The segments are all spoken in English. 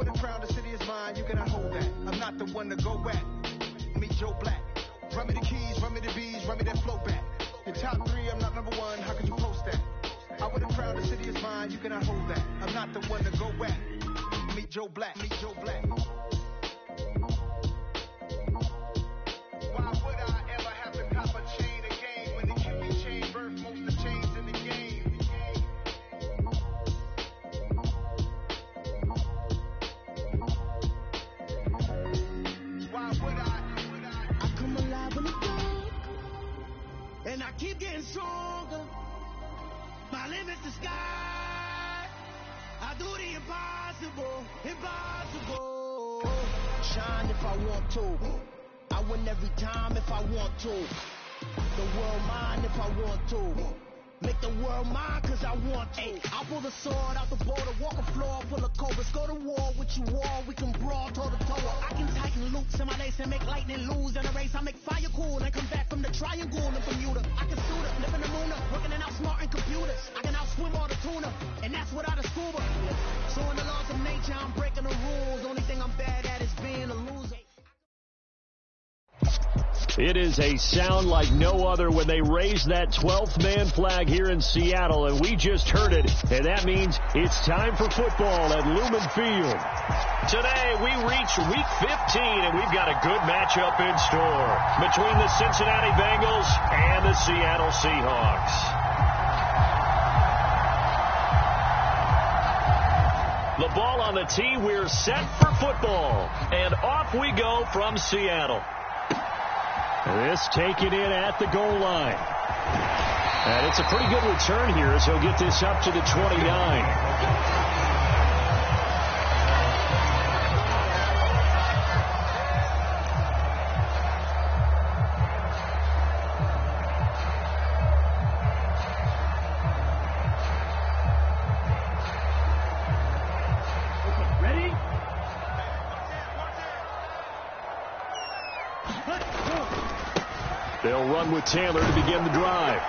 would have crowned the city is mine, you cannot hold that. I'm not the one to go back. Meet Joe Black. Run me the keys, run me the bees, run me that flow back. In top 3, I'm not number 1, how could you post that? I would have crowned the city is mine, you cannot hold that. I'm not the one to go back. Meet Joe Black, meet Joe Black. Why would I ever have to cop a chain again when the Cupid chain birthed most of the chains in the game? Why would I come alive in the dark, and I keep getting stronger. My limit's the sky. I do the impossible, impossible. Shine if I want to. I win every time if I want to. The world mine if I want to. Make the world mine cause I want to. I pull the sword out the border, walk a floor full of cobras. Go to war with you all, we can brawl toe to toe. I can tighten loops in my lace and make lightning lose in a race. I make fire cool and come back from the triangle in Bermuda. I can suit up, live in the moon up, working and outsmarting computers. I can outswim all the tuna, and that's without a scuba. So in the laws of nature, I'm breaking the rules. Only thing I'm bad at is being a loser. It is a sound like no other when they raise that 12th man flag here in Seattle, and we just heard it, and that means it's time for football at Lumen Field. Today, we reach Week 15, and we've got a good matchup in store between the Cincinnati Bengals and the Seattle Seahawks. The ball on the tee, we're set for football, and off we go from Seattle. This taken in at the goal line. And it's a pretty good return here as he'll get this up to the 29. They'll run with Taylor to begin the drive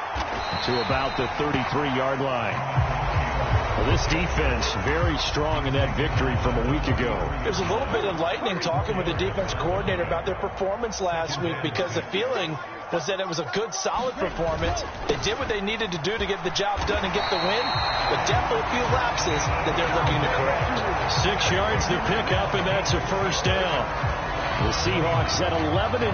to about the 33-yard line. Well, this defense very strong in that victory from a week ago. There's a little bit enlightening talking with the defense coordinator about their performance last week, because the feeling was that it was a good, solid performance. They did what they needed to do to get the job done and get the win, but definitely a few lapses that they're looking to correct. 6 yards to pick up, and that's a first down. The Seahawks at 11-2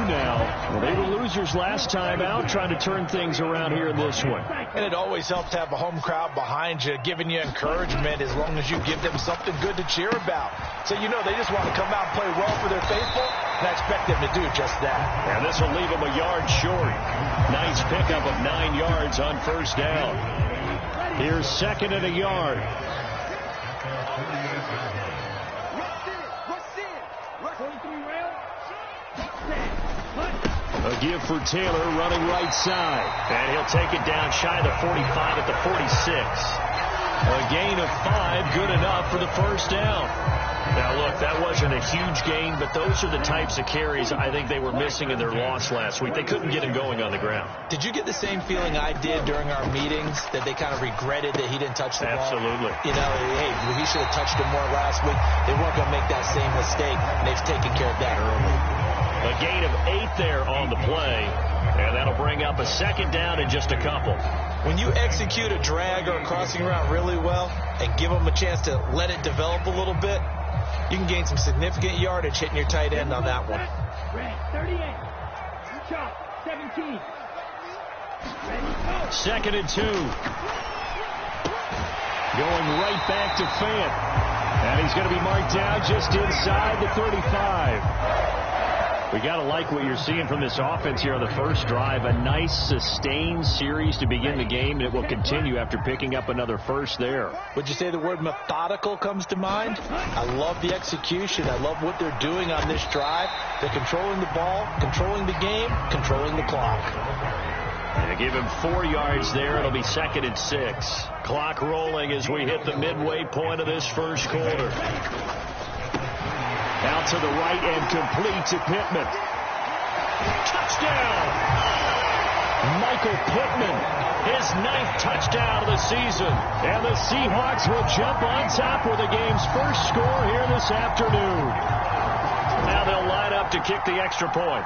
now. Well, they were losers last time out, trying to turn things around here in this one. And it always helps to have a home crowd behind you, giving you encouragement as long as you give them something good to cheer about. So you know they just want to come out and play well for their faithful, and I expect them to do just that. And this will leave them a yard short. Nice pickup of 9 yards on first down. Here's second and a yard. A give for Taylor running right side. And he'll take it down shy of the 45 at the 46. A gain of 5, good enough for the first down. Now, look, that wasn't a huge gain, but those are the types of carries I think they were missing in their loss last week. They couldn't get him going on the ground. Did you get the same feeling I did during our meetings, that they kind of regretted that he didn't touch the ball? Absolutely. You know, hey, he should have touched it more last week. They weren't going to make that same mistake, and they've taken care of that early. A gain of 8 there on the play, and that'll bring up a second down in just a couple. When you execute a drag or a crossing route really well and give them a chance to let it develop a little bit, you can gain some significant yardage hitting your tight end on that one. 17. Second and 2. Going right back to Fant. And he's going to be marked down just inside the 35. We got to like what you're seeing from this offense here on the first drive. A nice, sustained series to begin the game, and it will continue after picking up another first there. Would you say the word methodical comes to mind? I love the execution. I love what they're doing on this drive. They're controlling the ball, controlling the game, controlling the clock. And they give him 4 yards there. It'll be second and 6. Clock rolling as we hit the midway point of this first quarter. Out to the right and complete to Pittman. Touchdown! Michael Pittman his 9th touchdown of the season. And the Seahawks will jump on top with the game's first score here this afternoon. Now they'll line up to kick the extra point.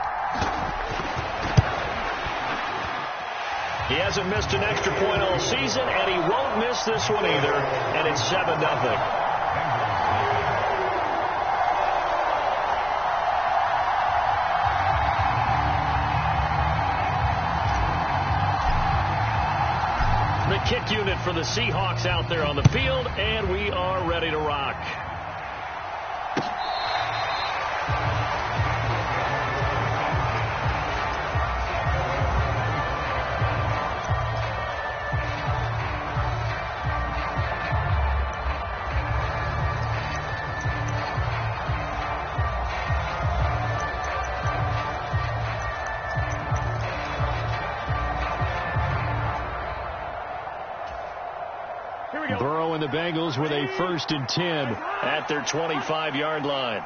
He hasn't missed an extra point all season, and he won't miss this one either. And it's 7-0. The kick unit for the Seahawks out there on the field, and we are ready to rock. Burrow and the Bengals with a 1st and 10 at their 25-yard line.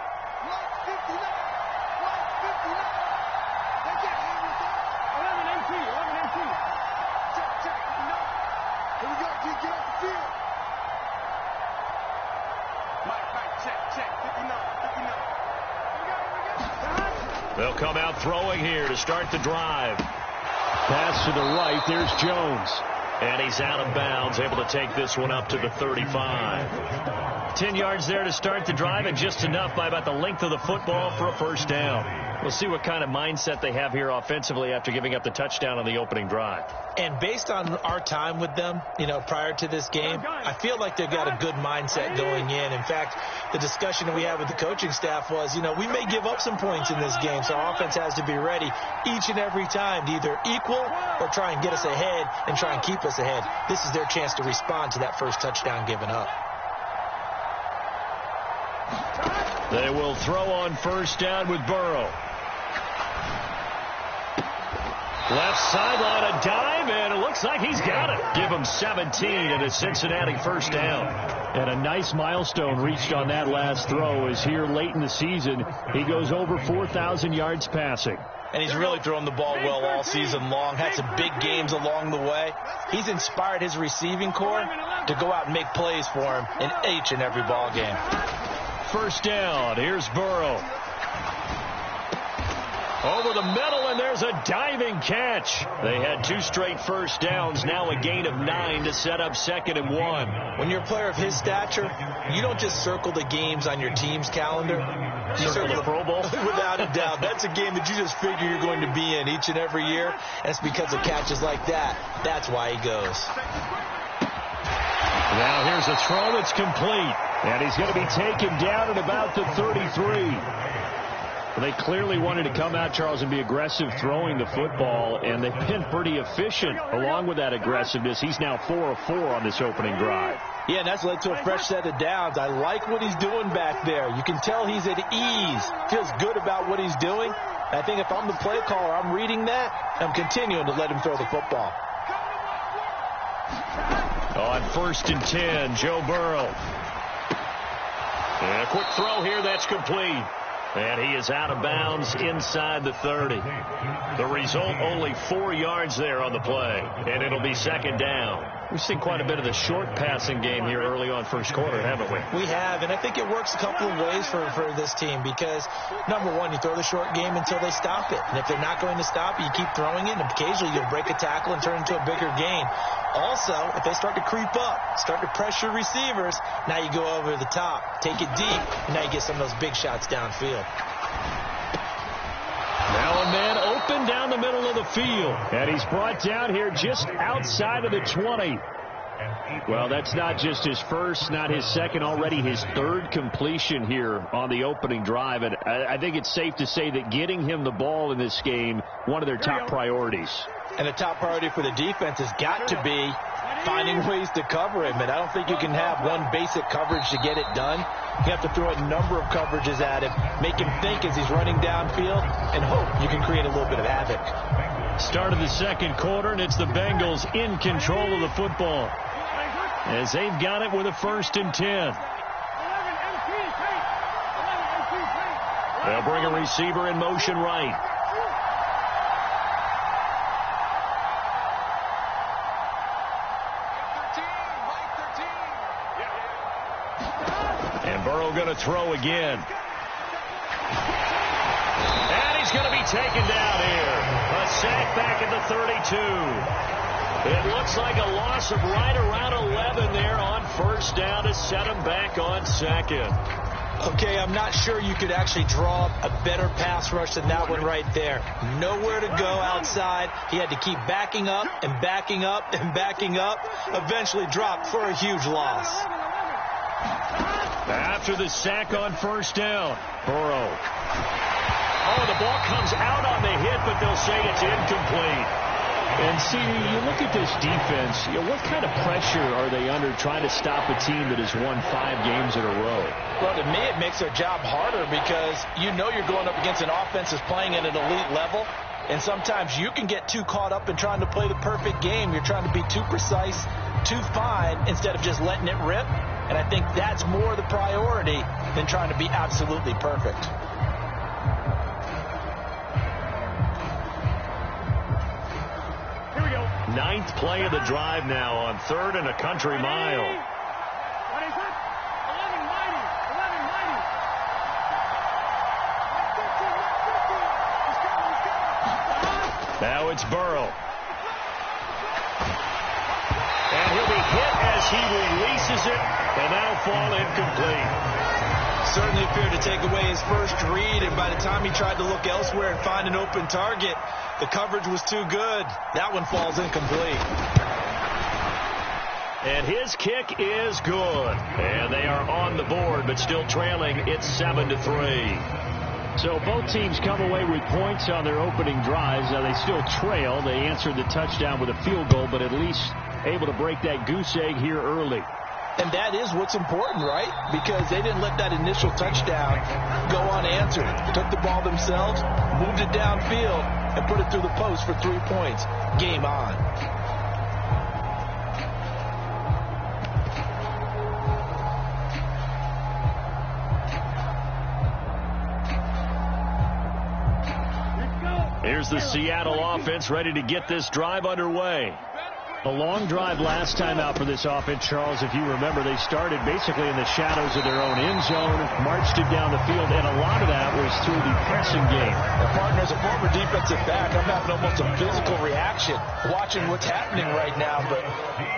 They'll come out throwing here to start the drive. Pass to the right. There's Jones. And he's out of bounds, able to take this one up to the 35. 10 yards there to start the drive, and just enough by about the length of the football for a first down. We'll see what kind of mindset they have here offensively after giving up the touchdown on the opening drive. And based on our time with them, prior to this game, I feel like they've got a good mindset going in. In fact, the discussion that we had with the coaching staff was, we may give up some points in this game, so our offense has to be ready each and every time to either equal or try and get us ahead and try and keep us ahead. This is their chance to respond to that first touchdown given up. They will throw on first down with Burrow. Left sideline, a dive, and it looks like he's got it. Give him 17 and a Cincinnati first down. And a nice milestone reached on that last throw as here late in the season, he goes over 4,000 yards passing. And he's really thrown the ball well all season long. Had some big games along the way. He's inspired his receiving corps to go out and make plays for him in each and every ball game. First down. Here's Burrow. Over the middle, and there's a diving catch. They had 2 straight first downs, now a gain of 9 to set up 2nd and 1. When you're a player of his stature, you don't just circle the games on your team's calendar. You circle the Pro Bowl. Without a doubt. That's a game that you just figure you're going to be in each and every year, and it's because of catches like that. That's why he goes. Now here's a throw that's complete, and he's going to be taken down at about the 33. They clearly wanted to come out, Charles, and be aggressive throwing the football, and they've been pretty efficient along with that aggressiveness. He's now 4 of 4 on this opening drive. Yeah, and that's led to a fresh set of downs. I like what he's doing back there. You can tell he's at ease, feels good about what he's doing. I think if I'm the play caller, I'm reading that, I'm continuing to let him throw the football. On 1st and 10, Joe Burrow. And a quick throw here, that's complete. And he is out of bounds inside the 30. The result, only 4 yards there on the play. And it'll be 2nd down. We've seen quite a bit of the short passing game here early on first quarter, haven't we? We have, and I think it works a couple of ways for this team because, number one, you throw the short game until they stop it. And if they're not going to stop it, you keep throwing it, and occasionally you'll break a tackle and turn it into a bigger gain. Also, if they start to creep up, start to pressure receivers, now you go over the top, take it deep, and now you get some of those big shots downfield. Now a man open down the middle of the field, and he's brought down here just outside of the 20. Well, that's not just his first, not his second, already his 3rd completion here on the opening drive. And I think it's safe to say that getting him the ball in this game, one of their top priorities. And the top priority for the defense has got to be finding ways to cover him. And I don't think you can have one basic coverage to get it done. You have to throw a number of coverages at him, make him think as he's running downfield, and hope you can create a little bit of havoc. Start of the 2nd quarter, and it's the Bengals in control of the football as they've got it with a 1st and 10. They'll bring a receiver in motion right. Burrow going to throw again. And he's going to be taken down here. A sack back at the 32. It looks like a loss of right around 11 there on first down to set him back on second. Okay, I'm not sure you could actually draw up a better pass rush than that one right there. Nowhere to go outside. He had to keep backing up and backing up and backing up. Eventually dropped for a huge loss. After the sack on first down, Burrow. Oh, the ball comes out on the hit, but they'll say it's incomplete. And see, you look at this defense, what kind of pressure are they under trying to stop a team that has won 5 games in a row? Well, to me, it makes their job harder because you know you're going up against an offense that's playing at an elite level. And sometimes you can get too caught up in trying to play the perfect game. You're trying to be too precise, too fine, instead of just letting it rip. And I think that's more the priority than trying to be absolutely perfect. Ninth play of the drive now on 3rd and a country mile. Now it's Burrow. And he'll be hit as he releases it, and that'll fall incomplete. Certainly appeared to take away his first read, and by the time he tried to look elsewhere and find an open target, the coverage was too good. That one falls incomplete. And his kick is good. And they are on the board, but still trailing. It's 7-3. So both teams come away with points on their opening drives. Now they still trail. They answered the touchdown with a field goal, but at least able to break that goose egg here early. And that is what's important, right? Because they didn't let that initial touchdown go unanswered. Took the ball themselves, moved it downfield, and put it through the post for 3 points. Game on. Here's the Seattle offense ready to get this drive underway. A long drive last time out for this offense, Charles. If you remember, they started basically in the shadows of their own end zone, marched it down the field, and a lot of that was through the passing game. Partner, as a former defensive back, I'm having almost a physical reaction watching what's happening right now. But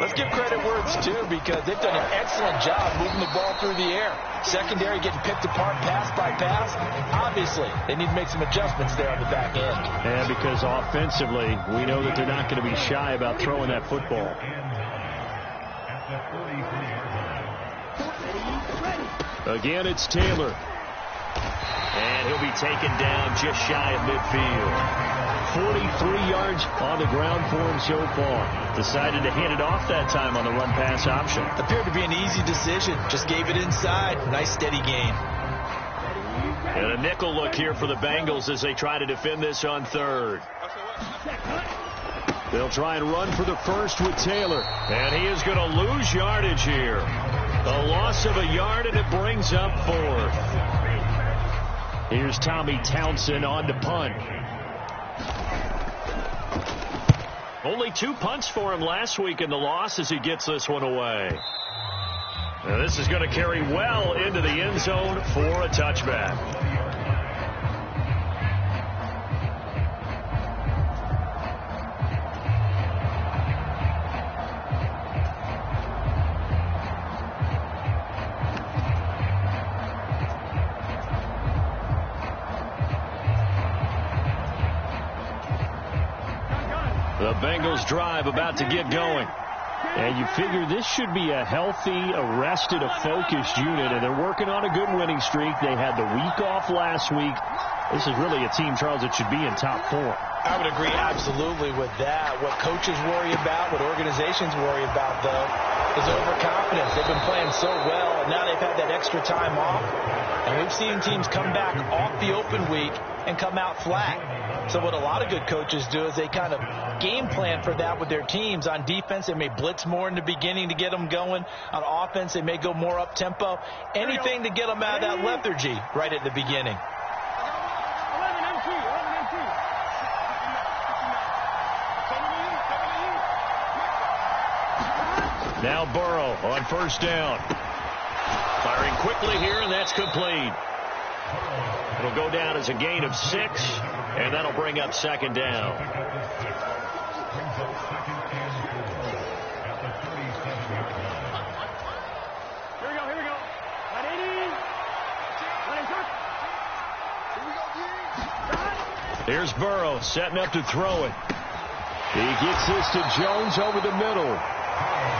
let's give credit where it's due, because they've done an excellent job moving the ball through the air. Secondary getting picked apart pass by pass. Obviously, they need to make some adjustments there on the back end. And because offensively, we know that they're not going to be shy about throwing that football. Again, it's Taylor. And he'll be taken down just shy of midfield. 43 yards on the ground for him so far. Decided to hand it off that time on the run-pass option. Appeared to be an easy decision. Just gave it inside. Nice steady gain. And a nickel look here for the Bengals as they try to defend this on 3rd. They'll try and run for the first with Taylor. And he is going to lose yardage here. A loss of a yard, and it brings up 4th. Here's Tommy Townsend on to punt. Only 2 punts for him last week in the loss as he gets this one away. Now this is going to carry well into the end zone for a touchback. The Bengals drive about to get going. And you figure this should be a healthy, arrested, a focused unit, and they're working on a good winning streak. They had the week off last week. This is really a team, Charles, that should be in top 4. I would agree absolutely with that. What coaches worry about, what organizations worry about, though, is overconfidence. They've been playing so well, and now they've had that extra time off. And we've seen teams come back off the open week and come out flat. So what a lot of good coaches do is they kind of game plan for that with their teams. On defense, they may blitz more in the beginning to get them going. On offense, they may go more up-tempo. Anything to get them out of that lethargy right at the beginning. Now Burrow on first down. Firing quickly here, and that's complete. It'll go down as a gain of 6, and that'll bring up second down. Here we go. Here's Burrow setting up to throw it. He gets this to Jones over the middle.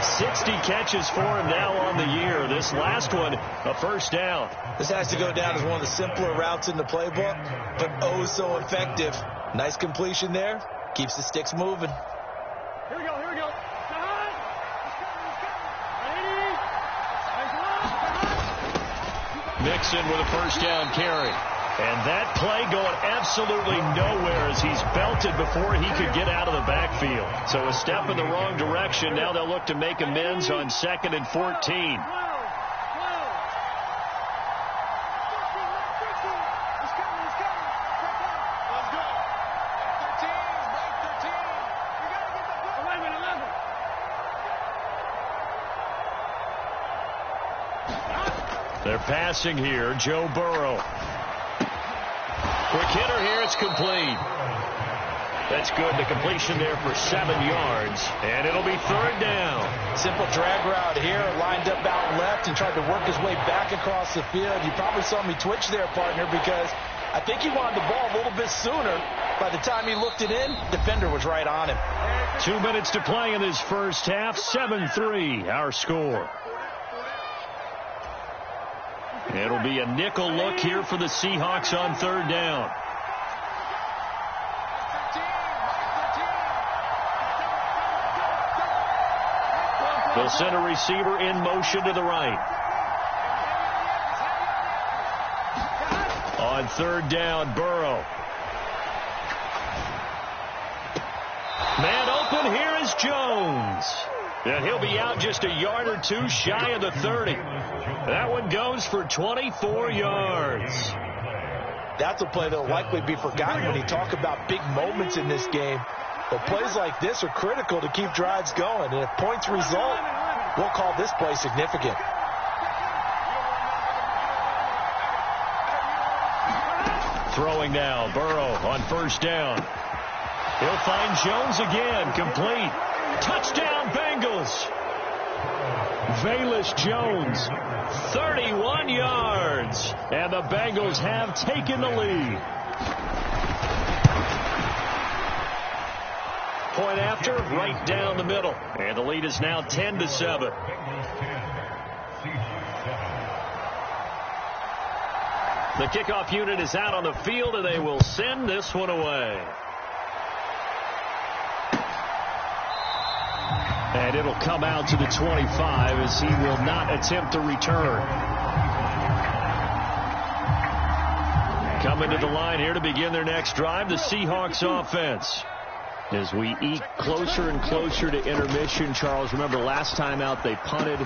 60 catches for him now on the year. This last one, a first down. This has to go down as one of the simpler routes in the playbook, but oh so effective. Nice completion there. Keeps the sticks moving. Here we go. Mixon with a first down carry. And that play going absolutely nowhere as he's belted before he could get out of the backfield. So a step in the wrong direction. Now they'll look to make amends on 2nd and 14. They're passing here. Joe Burrow. Quick hitter here. It's complete. That's good. The completion there for 7 yards. And it'll be third down. Simple drag route here. Lined up out left and tried to work his way back across the field. You probably saw me twitch there, partner, because I think he wanted the ball a little bit sooner. By the time he looked it in, defender was right on him. 2 minutes to play in this first half. 7-3 our score. It'll be a nickel look here for the Seahawks on third down. They'll send a receiver in motion to the right. On third down, Burrow. Man open, here is Jones. And he'll be out just a yard or two shy of the 30. That one goes for 24 yards. That's a play that'll likely be forgotten when you talk about big moments in this game. But plays like this are critical to keep drives going. And if points result, we'll call this play significant. Throwing now, Burrow on first down. He'll find Jones again, complete. Touchdown, Bengals. Velus Jones, 31 yards. And the Bengals have taken the lead. Point after, right down the middle. And the lead is now 10-7. The kickoff unit is out on the field, and they will send this one away. And it'll come out to the 25 as he will not attempt to return. Coming to the line here to begin their next drive, the Seahawks offense. As we eke closer and closer to intermission, Charles, remember last time out they punted.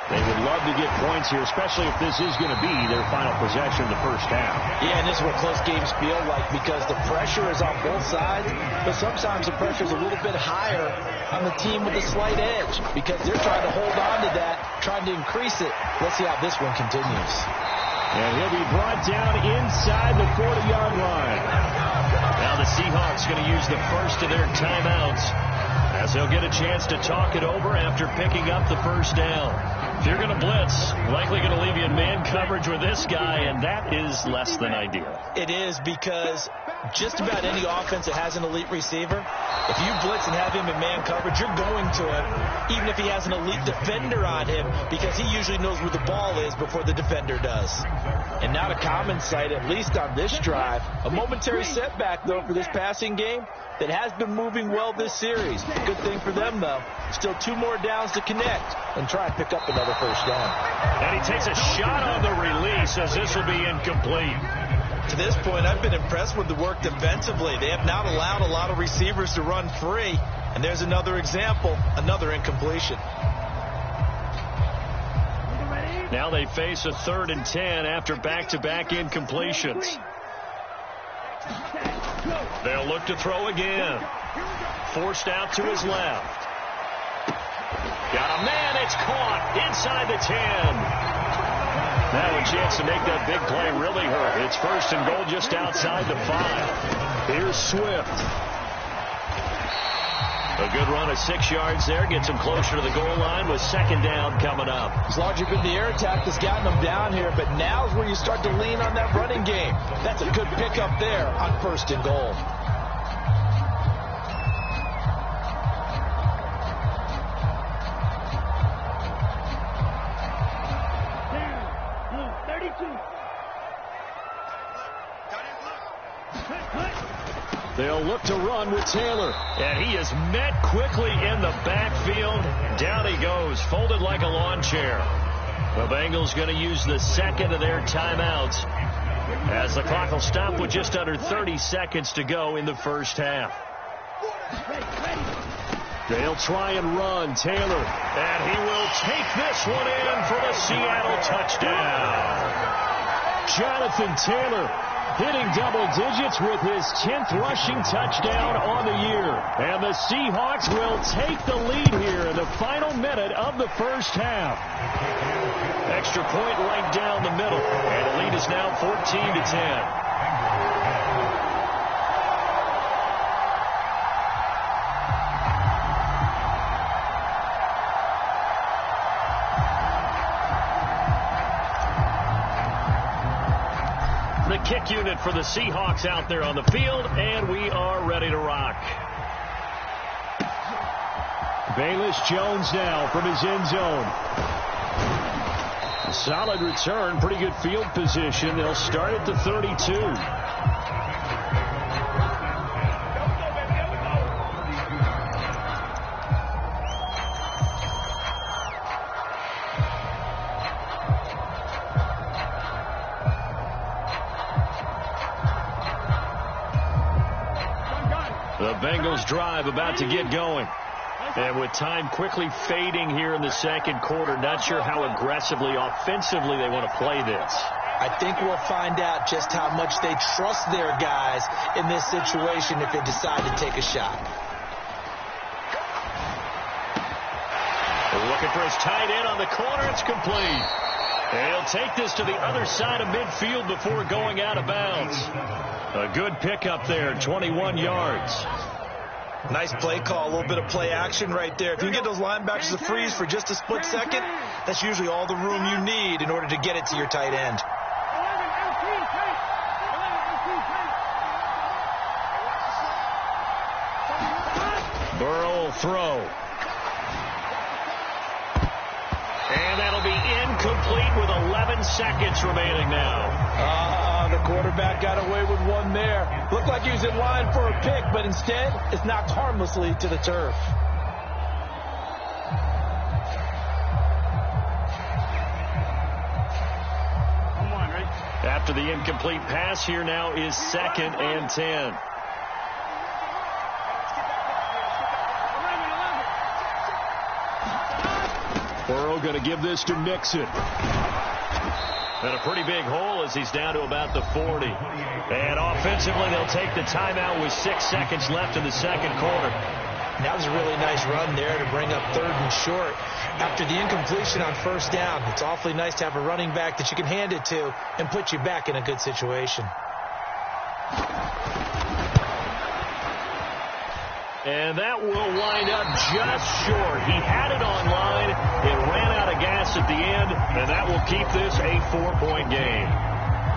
They would love to get points here, especially if this is going to be their final possession of the first half. Yeah, and this is what close games feel like because the pressure is on both sides, but sometimes the pressure is a little bit higher on the team with a slight edge because they're trying to hold on to that, trying to increase it. Let's see how this one continues. And he'll be brought down inside the 40-yard line. Now the Seahawks going to use the first of their timeouts as they'll get a chance to talk it over after picking up the first down. If you're going to blitz, likely going to leave you in man coverage with this guy, and that is less than ideal. It is because just about any offense that has an elite receiver, if you blitz and have him in man coverage, you're going to him, even if he has an elite defender on him, because he usually knows where the ball is before the defender does. And not a common sight, at least on this drive. A momentary setback, though, for this passing game that has been moving well this series. Good thing for them, though. Still 2 more downs to connect and try and pick up another first down. And he takes a shot on the release as this will be incomplete. To this point, I've been impressed with the work defensively. They have not allowed a lot of receivers to run free. And there's another example, another incompletion. Now they face a 3rd and 10 after back-to-back incompletions. They'll look to throw again. Forced out to his left. Got a man, it's caught inside the 10. Now a chance to make that big play really hurt. It's 1st and goal just outside the 5. Here's Swift. A good run of 6 yards there. Gets him closer to the goal line with 2nd down coming up. As largely been the air attack that's gotten them down here, but now's where you start to lean on that running game. That's a good pickup there on 1st and goal. They'll look to run with Taylor. And he is met quickly in the backfield. Down he goes, folded like a lawn chair. The Bengals going to use the 2nd of their timeouts as the clock will stop with just under 30 seconds to go in the 1st half. They'll try and run. Taylor. And he will take this one in for the Seattle touchdown. Jonathan Taylor hitting double digits with his 10th rushing touchdown on the year. And the Seahawks will take the lead here in the final minute of the 1st half. Extra point right down the middle. And the lead is now 14-10. The kick unit for the Seahawks out there on the field, and we are ready to rock. Bayless Jones now from his end zone. A solid return, pretty good field position. They'll start at the 32. The Bengals drive about to get going. And with time quickly fading here in the 2nd quarter, not sure how aggressively, offensively they want to play this. I think we'll find out just how much they trust their guys in this situation if they decide to take a shot. They're looking for his tight end on the corner. It's complete. And he'll take this to the other side of midfield before going out of bounds. A good pickup there, 21 yards. Nice play call, a little bit of play action right there. If you can get those linebackers to freeze for just a split second, that's usually all the room you need in order to get it to your tight end. Burrow will throw. And that'll be incomplete with 11 seconds remaining now. The quarterback got away with one there. Looked like he was in line for a pick, but instead it's knocked harmlessly to the turf. After the incomplete pass, here now is 2nd and 10. Burrow going to give this to Mixon. And a pretty big hole as he's down to about the 40. And offensively, they'll take the timeout with 6 seconds left in the 2nd quarter. That was a really nice run there to bring up 3rd and short. After the incompletion on 1st down, it's awfully nice to have a running back that you can hand it to and put you back in a good situation. And that will wind up just short. He had it on line. It ran out of gas at the end, and that will keep this a 4-point game.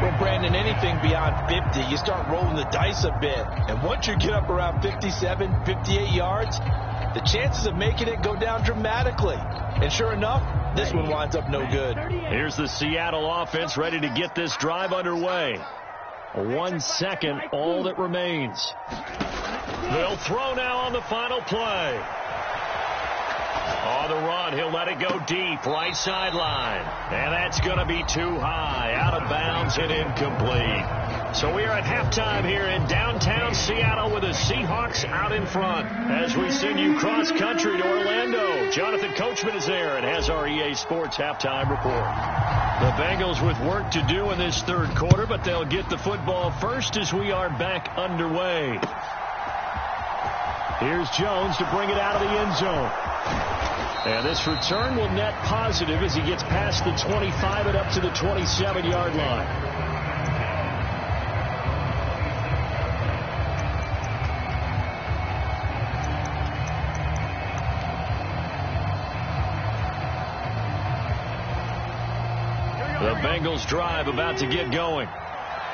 Well, Brandon, anything beyond 50, you start rolling the dice a bit. And once you get up around 57, 58 yards, the chances of making it go down dramatically. And sure enough, this one winds up no good. Here's the Seattle offense ready to get this drive underway. 1 second, all that remains. They'll throw now on the final play. On the run, he'll let it go deep, right sideline. And that's going to be too high, out of bounds and incomplete. So we are at halftime here in downtown Seattle with the Seahawks out in front. As we send you cross-country to Orlando, Jonathan Coachman is there and has our EA Sports halftime report. The Bengals with work to do in this 3rd quarter, but they'll get the football first as we are back underway. Here's Jones to bring it out of the end zone. And this return will net positive as he gets past the 25 and up to the 27-yard line. The Bengals drive about to get going.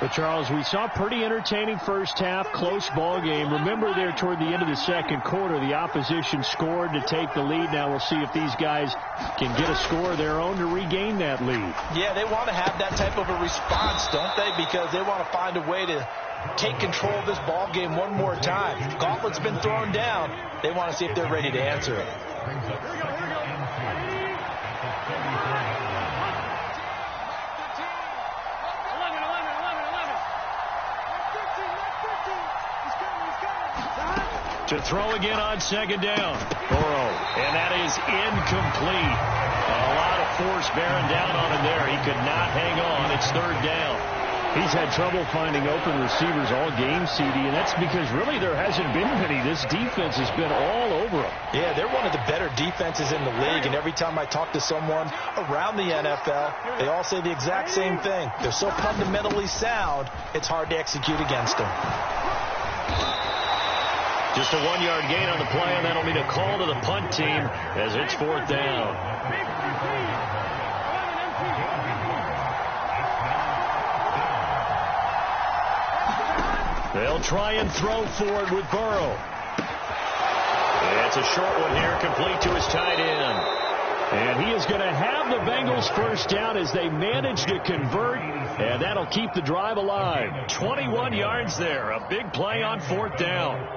But, Charles, we saw a pretty entertaining first half, close ball game. Remember there toward the end of the second quarter, the opposition scored to take the lead. Now we'll see if these guys can get a score of their own to regain that lead. Yeah, they want to have that type of a response, don't they? Because they want to find a way to take control of this ball game one more time. Gauntlet's been thrown down. They want to see if they're ready to answer it. To throw again on second down. Burrow, and that is incomplete. A lot of force bearing down on him there. He could not hang on. It's third down. He's had trouble finding open receivers all game, CD, and that's because really there hasn't been many. This defense has been all over him. Yeah, they're one of the better defenses in the league, and every time I talk to someone around the NFL, they all say the exact same thing. They're so fundamentally sound, it's hard to execute against them. Just a 1-yard gain on the play, and that'll mean a call to the punt team as it's fourth down. They'll try and throw forward with Burrow. It's a short one here, complete to his tight end. And he is going to have the Bengals first down as they manage to convert, and that'll keep the drive alive. 21 yards there, a big play on fourth down.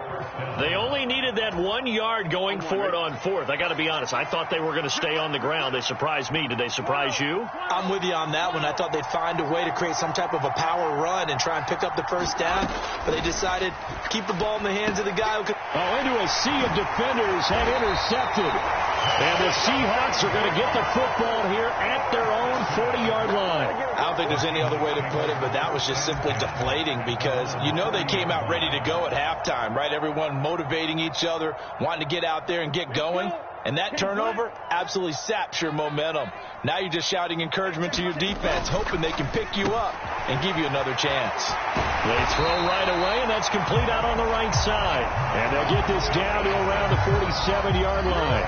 They only needed that 1 yard going for it on fourth. I got to be honest, I thought they were going to stay on the ground. They surprised me. Did they surprise you? I'm with you on that one. I thought they'd find a way to create some type of a power run and try and pick up the first down, but they decided to keep the ball in the hands of the guy who could. Into a sea of defenders had intercepted. And the Seahawks are going to get the football here at their own 40-yard line. I don't think there's any other way to put it, but that was just simply deflating because you know they came out ready to go at halftime, right? Everyone motivating each other, wanting to get out there and get going. And that turnover absolutely saps your momentum. Now you're just shouting encouragement to your defense, hoping they can pick you up and give you another chance. They throw right away, and that's complete out on the right side. And they'll get this down to around the 47-yard line.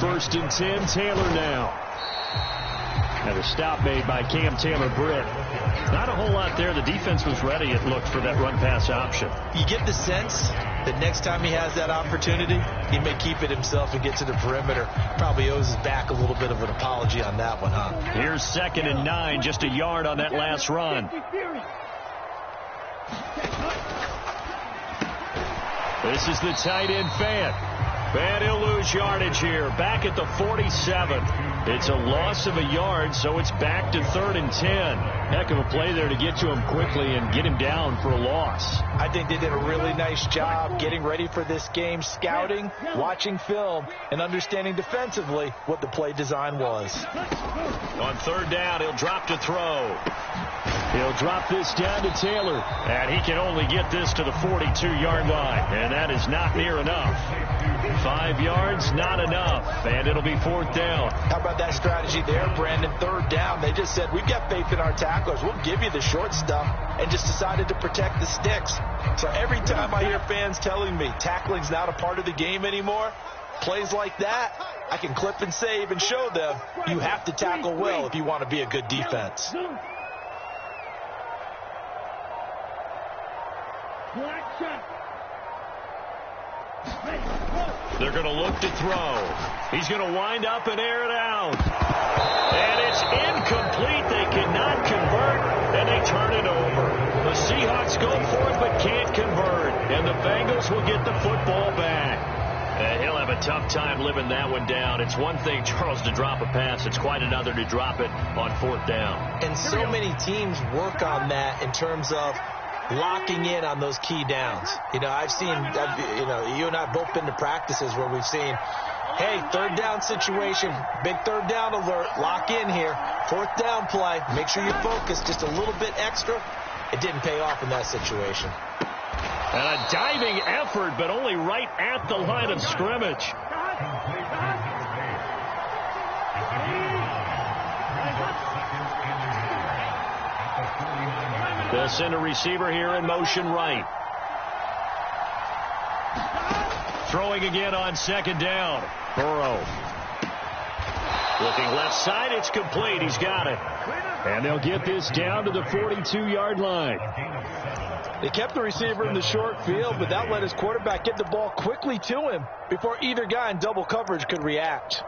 First and 10, Taylor now. And a stop made by Cam Taylor-Britt. Not a whole lot there. The defense was ready, it looked, for that run-pass option. You get the sense that next time he has that opportunity, he may keep it himself and get to the perimeter. Probably owes his back a little bit of an apology on that one, huh? Here's 2nd and 9, just a yard on that last run. This is the tight end Fant. And he'll lose yardage here. Back at the 47. It's a loss of a yard, so it's back to 3rd and 10. Heck of a play there to get to him quickly and get him down for a loss. I think they did a really nice job getting ready for this game, scouting, watching film, and understanding defensively what the play design was. On 3rd down, he'll drop to throw. He'll drop this down to Taylor, and he can only get this to the 42-yard line, and that is not near enough. 5 yards, not enough, and it'll be 4th down. How about that strategy there, Brandon? 3rd down, they just said, we've got faith in our tacklers. We'll give you the short stuff, and just decided to protect the sticks. So every time I hear fans telling me tackling's not a part of the game anymore, plays like that, I can clip and save and show them you have to tackle well if you want to be a good defense. They're going to look to throw. He's going to wind up and air it out. And it's incomplete. They cannot convert, and they turn it over. The Seahawks go for it but can't convert, and the Bengals will get the football back. He'll have a tough time living that one down. It's one thing, Charles, to drop a pass. It's quite another to drop it on 4th down. And so many teams work on that in terms of locking in on those key downs. You know, I've seen, you and I have both been to practices where we've seen, hey, 3rd down situation, big 3rd down alert, lock in here, 4th down play, make sure you focus just a little bit extra, it didn't pay off in that situation. And a diving effort, but only right at the line of scrimmage. They'll send a receiver here in motion right. Throwing again on second down. Burrow. Looking left side, it's complete. He's got it. And they'll get this down to the 42-yard line. They kept the receiver in the short field, but that let his quarterback get the ball quickly to him before either guy in double coverage could react.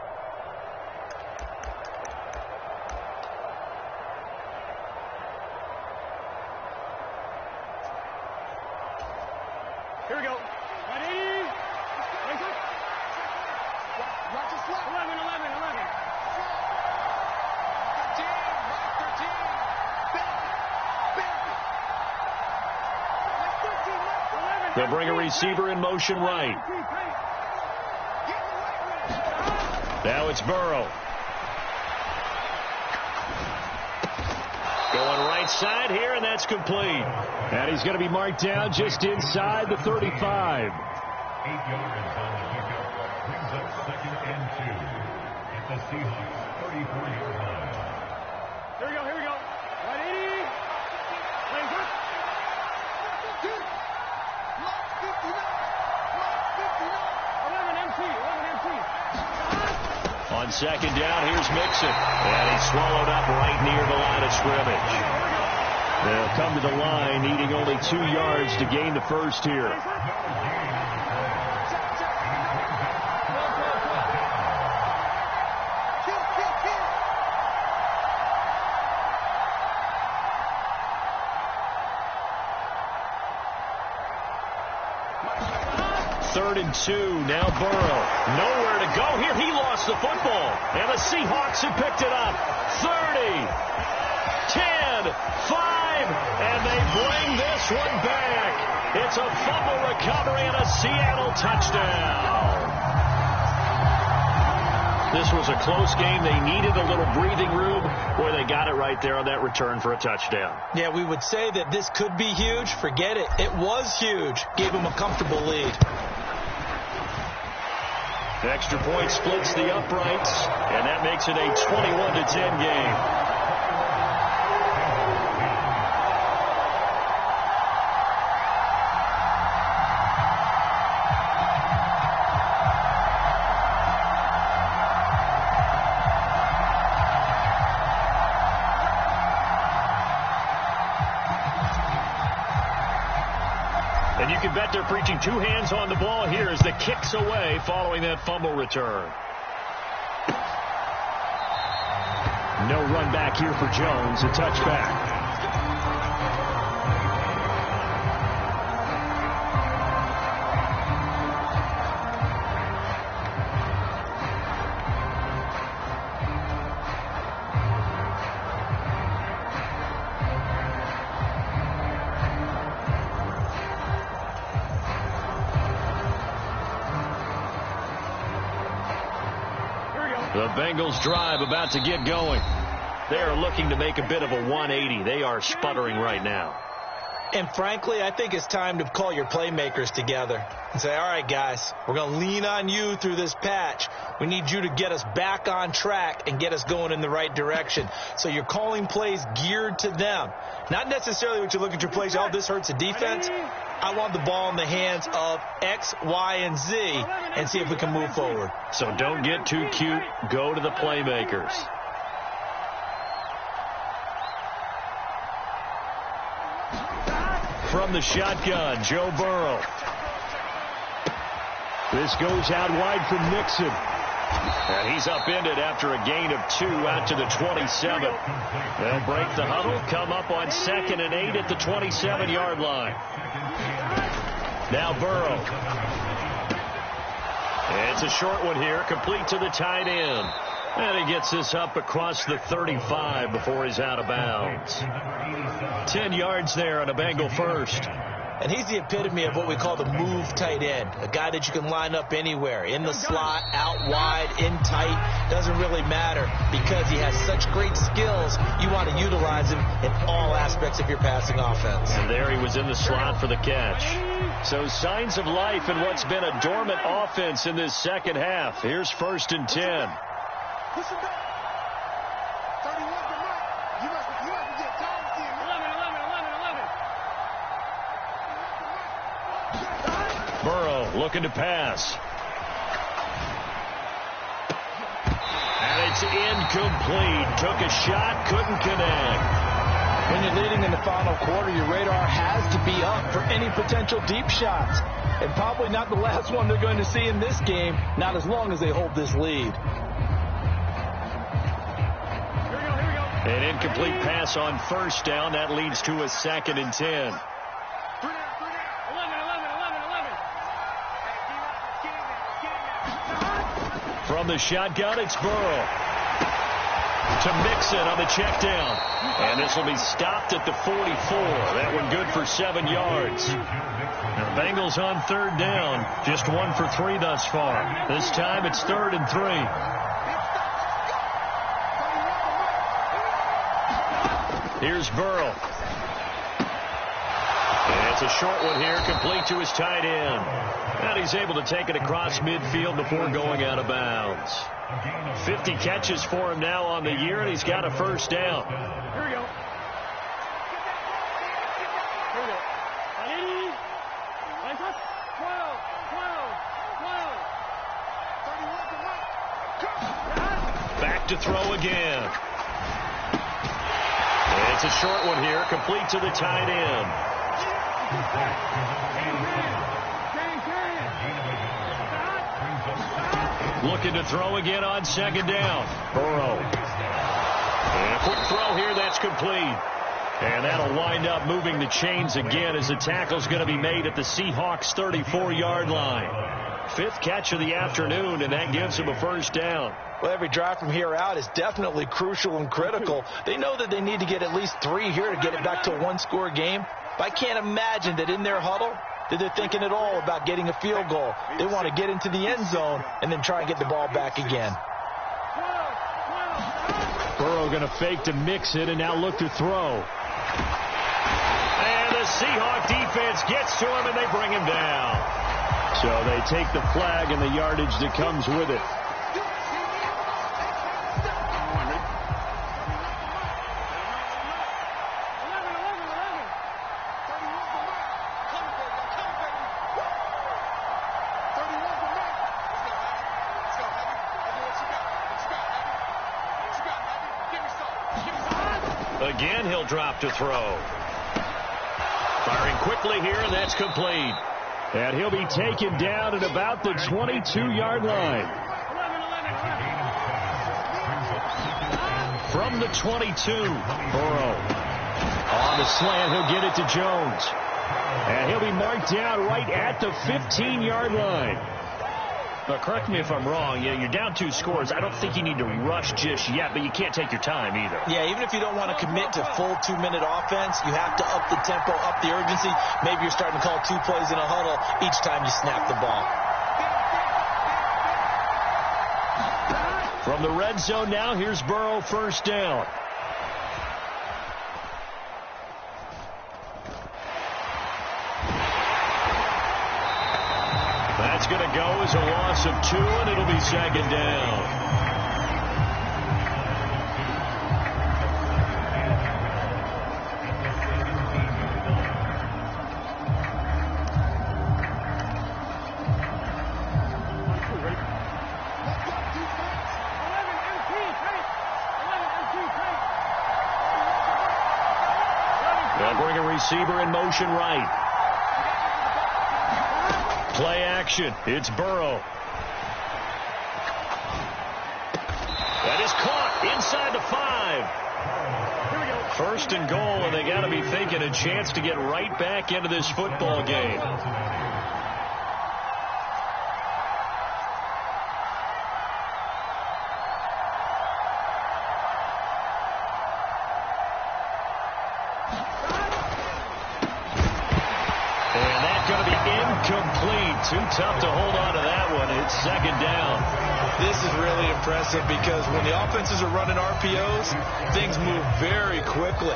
Here we go. Ready? Watch the slot. 11. 13. They'll bring a receiver in motion right. Now it's Burrow. Going right side here, and that's complete. And he's going to be marked down just inside the 35. 8 yards on the pickup. Brings up 2nd and 2 at the Seahawks 34-yard line. Here we go. Ready? Lane cut. 11 MT. On second down, here's Mixon. And he's swallowed up right near the line of scrimmage. They'll come to the line, needing only 2 yards to gain the first here. Third and 2. Now Burrow. Nowhere to go here. He lost the football. And the Seahawks have picked it up. 30, 10, 5, and they bring this one back. It's a fumble recovery and a Seattle touchdown. This was a close game. They needed a little breathing room. Boy, they got it right there on that return for a touchdown. Yeah, we would say that this could be huge. Forget it. It was huge. Gave him a comfortable lead. The extra point splits the uprights, and that makes it a 21-10 game. And you can bet they're preaching two hands on the ball here as the kick's away following that fumble return. No run back here for Jones, a touchback. The Bengals drive about to get going. They are looking to make a bit of a 180. They are sputtering right now. And frankly, I think it's time to call your playmakers together and say, all right, guys, we're going to lean on you through this patch. We need you to get us back on track and get us going in the right direction. So you're calling plays geared to them. Not necessarily what you look at your plays, oh, this hurts the defense. I want the ball in the hands of X, Y, and Z and see if we can move forward. So don't get too cute. Go to the playmakers. From the shotgun, Joe Burrow. This goes out wide for Mixon. And he's upended after a gain of 2 out to the 27. They'll break the huddle, come up on 2nd and 8 at the 27-yard line. Now Burrow. It's a short one here, complete to the tight end. And he gets this up across the 35 before he's out of bounds. 10 yards there on a Bengal first. And he's the epitome of what we call the move tight end, a guy that you can line up anywhere, in the slot, out wide, in tight, doesn't really matter because he has such great skills. You want to utilize him in all aspects of your passing offense. And there he was in the slot for the catch. So signs of life in what's been a dormant offense in this second half. Here's 1st and 10. Burrow looking to pass. And it's incomplete. Took a shot, couldn't connect. When you're leading in the final quarter, your radar has to be up for any potential deep shots. And probably not the last one they're going to see in this game, not as long as they hold this lead. An incomplete pass on 1st down. That leads to a 2nd and 10. From the shotgun, it's Burrow. To Mixon on the check down. And this will be stopped at the 44. That one good for 7 yards. Now, Bengals on 3rd down. Just 1 for 3 thus far. This time it's 3rd and 3. Here's Burrow. And it's a short one here, complete to his tight end. And he's able to take it across midfield before going out of bounds. 50 catches for him now on the year, and he's got a 1st down. Here we go. Back to throw again. It's a short one here, complete to the tight end. Looking to throw again on 2nd down. Burrow. And a quick throw here, that's complete. And that'll wind up moving the chains again as the tackle's going to be made at the Seahawks' 34-yard line. 5th catch of the afternoon, and that gives him a 1st down. Well, every drive from here out is definitely crucial and critical. They know that they need to get at least 3 here to get it back to a 1-score game. But I can't imagine that in their huddle that they're thinking at all about getting a field goal. They want to get into the end zone and then try and get the ball back again. Burrow going to fake to mix it and now look to throw. And the Seahawk defense gets to him and they bring him down. So they take the flag and the yardage that comes with it. Again, he'll drop to throw. Firing quickly here, and that's complete. And he'll be taken down at about the 22-yard line. From the 22, Burrow. On the slant, he'll get it to Jones. And he'll be marked down right at the 15-yard line. But correct me if I'm wrong, you're down 2 scores. I don't think you need to rush just yet, but you can't take your time either. Yeah, even if you don't want to commit to full 2-minute offense, you have to up the tempo, up the urgency. Maybe you're starting to call 2 plays in a huddle each time you snap the ball. From the red zone now, here's Burrow, 1st down. That's going to go as a loss of 2, and it'll be 2nd down. They'll bring a receiver in motion right. Play action. It's Burrow. That is caught inside the 5. 1st and goal, and they got to be thinking a chance to get right back into this football game. too tough to hold on to that one. It's second down. This is really impressive because when the offenses are running RPOs, things move very quickly.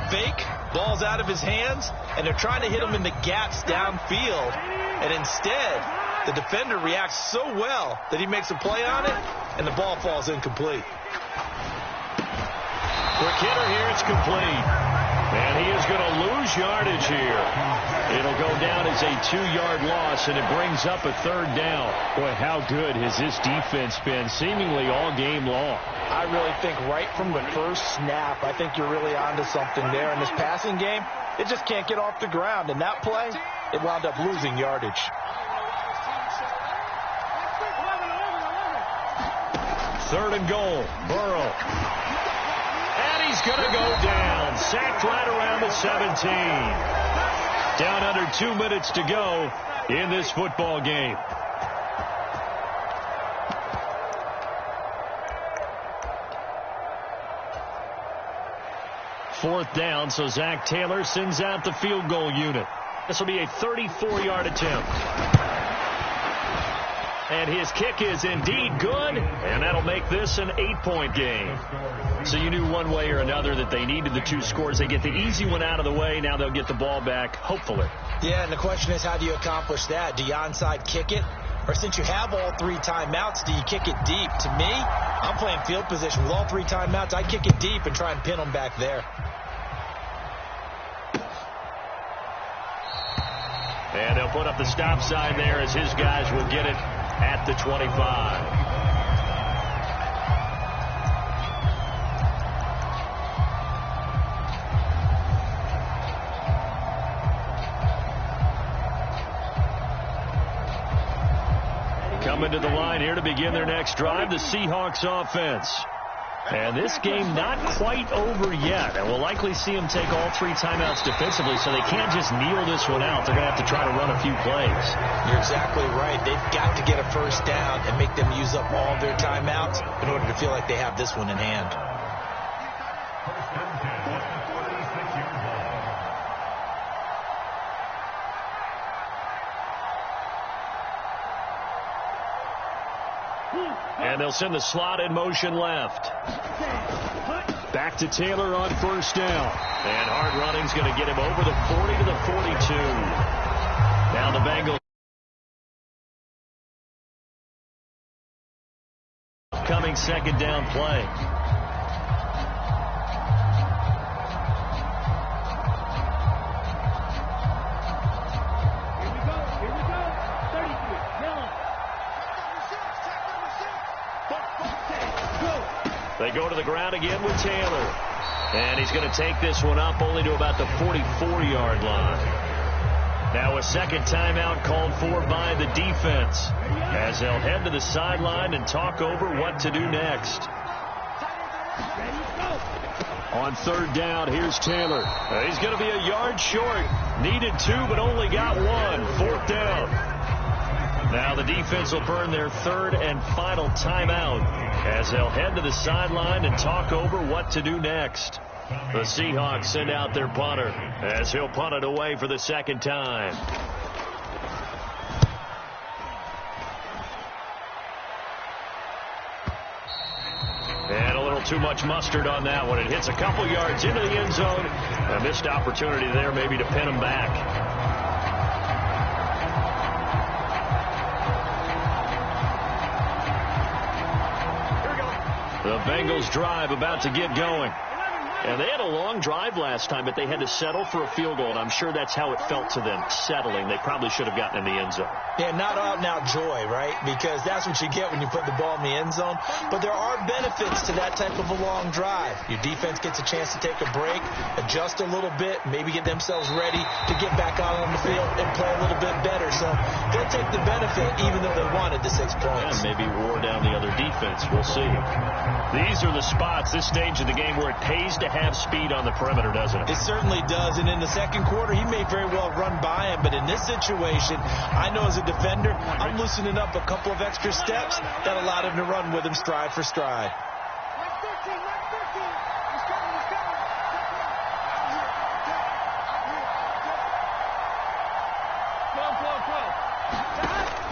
Fake, ball's out of his hands, and they're trying to hit him in the gaps downfield. And instead, the defender reacts so well that he makes a play on it, and the ball falls incomplete. Quick hitter here, it's complete. And he is going to lose yardage here. It'll go down as a 2-yard loss, and it brings up a third down. Boy, how good has this defense been seemingly all game long? I really think right from the first snap, I think you're really onto something there. In this passing game, it just can't get off the ground. And that play, it wound up losing yardage. Third and goal, Burrow. And he's going to go down. Sacked right around the 17. Down under 2 minutes to go in this football game. Fourth down, so Zach Taylor sends out the field goal unit. This will be a 34-yard attempt. And his kick is indeed good, and that'll make this an 8-point game. So you knew one way or another that they needed the 2 scores. They get the easy one out of the way. Now they'll get the ball back, hopefully. Yeah, and the question is, how do you accomplish that? Do you onside kick it? Or since you have all 3 timeouts, do you kick it deep? To me, I'm playing field position with all 3 timeouts. I kick it deep and try and pin them back there. And they'll put up the stop sign there as his guys will get it at the 25. Coming to the line here to begin their next drive, the Seahawks offense. And this game not quite over yet. And we'll likely see them take all 3 timeouts defensively, so they can't just kneel this one out. They're going to have to try to run a few plays. You're exactly right. They've got to get a first down and make them use up all their timeouts in order to feel like they have this one in hand. And they'll send the slot in motion left. Back to Taylor on first down. And hard running's going to get him over the 40 to the 42. Now the Bengals coming second down play. They go to the ground again with Taylor. And he's going to take this one up only to about the 44-yard line. Now a second timeout called for by the defense as they'll head to the sideline and talk over what to do next. On third down, here's Taylor. He's going to be a yard short. Needed 2, but only got 1. Fourth down. Now the defense will burn their third and final timeout as they'll head to the sideline and talk over what to do next. The Seahawks send out their punter as he'll punt it away for the second time. And a little too much mustard on that one. It hits a couple yards into the end zone. A missed opportunity there maybe to pin him back. The Bengals drive about to get going. And they had a long drive last time, but they had to settle for a field goal, and I'm sure that's how it felt to them, settling. They probably should have gotten in the end zone. Yeah, not out-and-out joy, right? Because that's what you get when you put the ball in the end zone. But there are benefits to that type of a long drive. Your defense gets a chance to take a break, adjust a little bit, maybe get themselves ready to get back out on the field and play a little bit better. So they'll take the benefit even though they wanted the 6 points. And maybe wore down the other defense. We'll see. These are the spots, this stage of the game, where it pays to have speed on the perimeter, doesn't it? It certainly does. And in the second quarter, he may very well run by him. But in this situation, I know as a defender, I'm loosening up a couple of extra steps that allowed him to run with him stride for stride.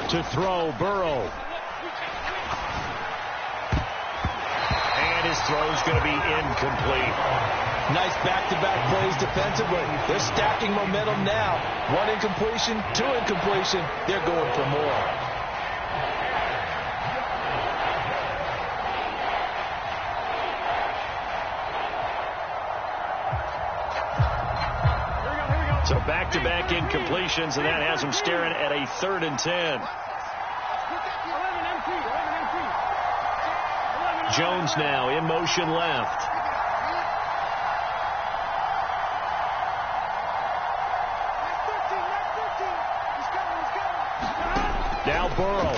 To throw, Burrow. And his throw's going to be incomplete. Nice back-to-back plays defensively. They're stacking momentum now. 1 incompletion, 2 incompletion. They're going for more. So back-to-back incompletions, and that has them staring at a 3rd and 10. Jones now in motion left. Now Burrow.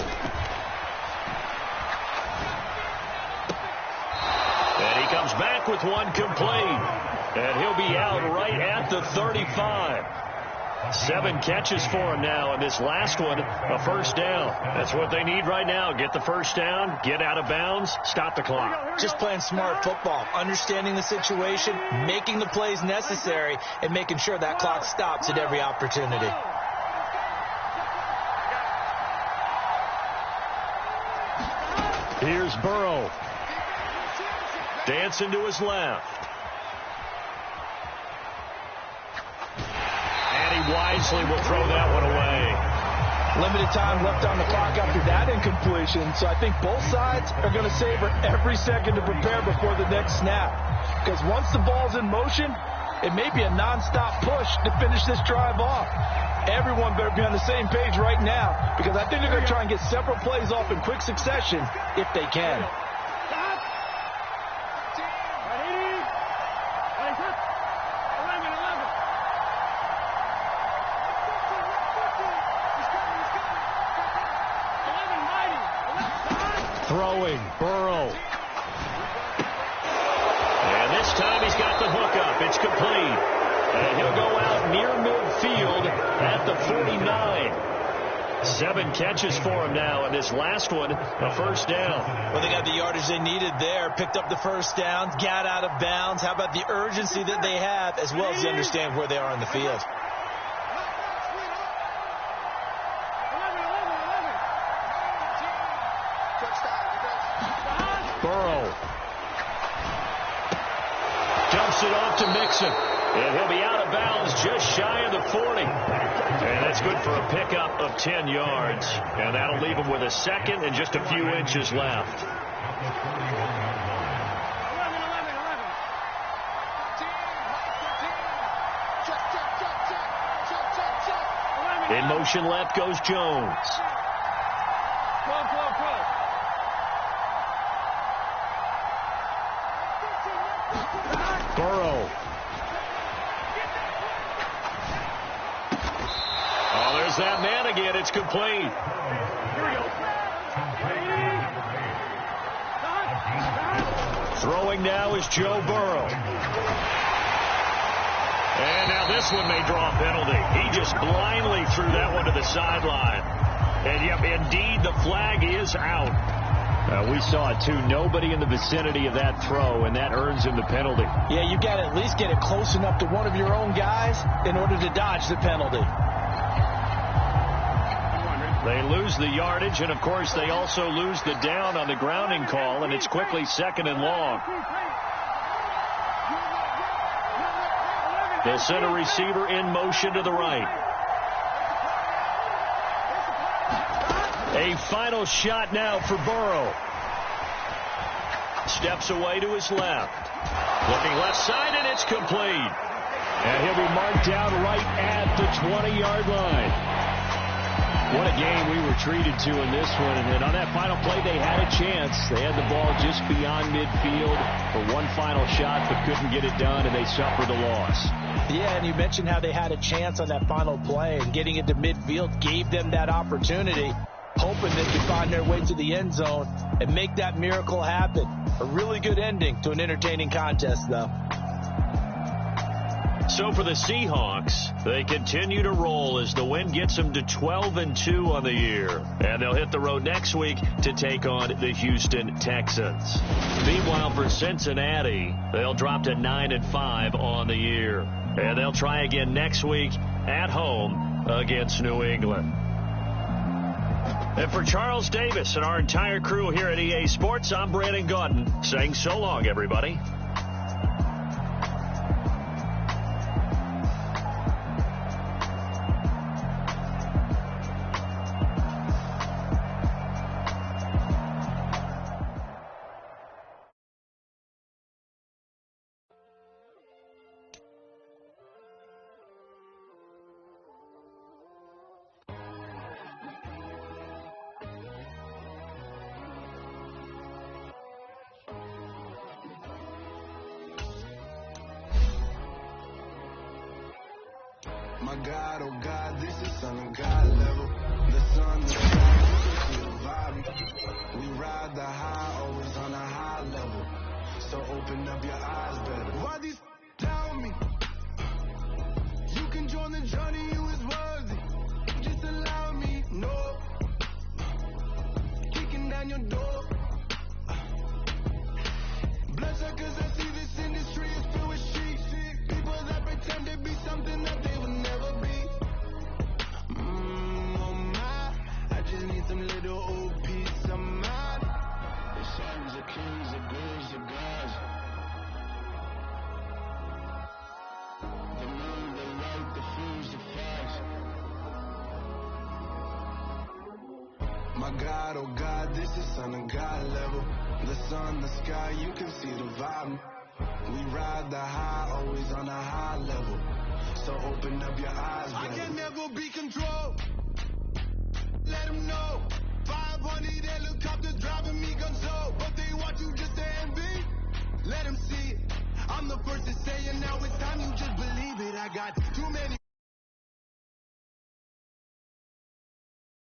And he comes back with one complete. And he'll be out right at the 35. 7 catches for him now, and this last one, a first down. That's what they need right now. Get the first down, get out of bounds, stop the clock. Just playing smart football, understanding the situation, making the plays necessary, and making sure that clock stops at every opportunity. Here's Burrow. Dancing to his left. Wisely will throw that one away. Limited time left on the clock after that incompletion, so I think both sides are going to savor every second to prepare before the next snap. Because once the ball's in motion, it may be a non-stop push to finish this drive off. Everyone better be on the same page right now, because I think they're going to try and get several plays off in quick succession if they can. Throwing, Burrow. And this time he's got the hook up. It's complete. And he'll go out near midfield at the 49. 7 catches for him now, and this last one, a first down. Well, they got the yardage they needed there, picked up the first down, got out of bounds. How about the urgency that they have, as well as they understand where they are on the field? Burrow dumps it off to Mixon, and he'll be out of bounds just shy of the 40. And that's good for a pickup of 10 yards. And that'll leave him with a second and just a few inches left. In motion left goes Jones. Burrow. Oh, there's that man again. It's complete. Throwing now is Joe Burrow. And now this one may draw a penalty. He just blindly threw that one to the sideline. And yep, indeed, the flag is out. We saw it, too. Nobody in the vicinity of that throw, and that earns him the penalty. Yeah, you got to at least get it close enough to one of your own guys in order to dodge the penalty. They lose the yardage, and, of course, they also lose the down on the grounding call, and it's quickly 2nd and long. They'll send a receiver in motion to the right. A final shot now for Burrow. Steps away to his left. Looking left side, and it's complete. And he'll be marked down right at the 20-yard line. What a game we were treated to in this one. And on that final play, they had a chance. They had the ball just beyond midfield for one final shot, but couldn't get it done, and they suffered a loss. Yeah, and you mentioned how they had a chance on that final play, and getting into midfield gave them that opportunity, hoping they could find their way to the end zone and make that miracle happen. A really good ending to an entertaining contest, though. So for the Seahawks, they continue to roll as the win gets them to 12-2 on the year. And they'll hit the road next week to take on the Houston Texans. Meanwhile, for Cincinnati, they'll drop to 9-5 on the year. And they'll try again next week at home against New England. And for Charles Davis and our entire crew here at EA Sports, I'm Brandon Gaudin saying so long, everybody. My God, oh God, this is Son of God level. The sun, the sky, you can see the vibe. We ride the high, always on a high level. So open up your eyes better. Why these tell me? You can join the journey, you is worthy. Just allow me, no. Kicking down your door. Bloodsuckers, I see this industry is filled with sheep. People that pretend to be something that they will never be. Oh my, I just need some little old peace of mind. The sons of kings, the girls of gods. The moon, the light, the fools, the facts. My God, oh God, this is Son of God level. The sun, the sky, you can see the vibe. We ride the high, always on a high level. So open up your eyes, baby. I can never be controlled. Let them know. 500 helicopters driving me gonzo. But they want you just to envy. Let them see it. I'm the first to say it, now it's time you just believe it. I got too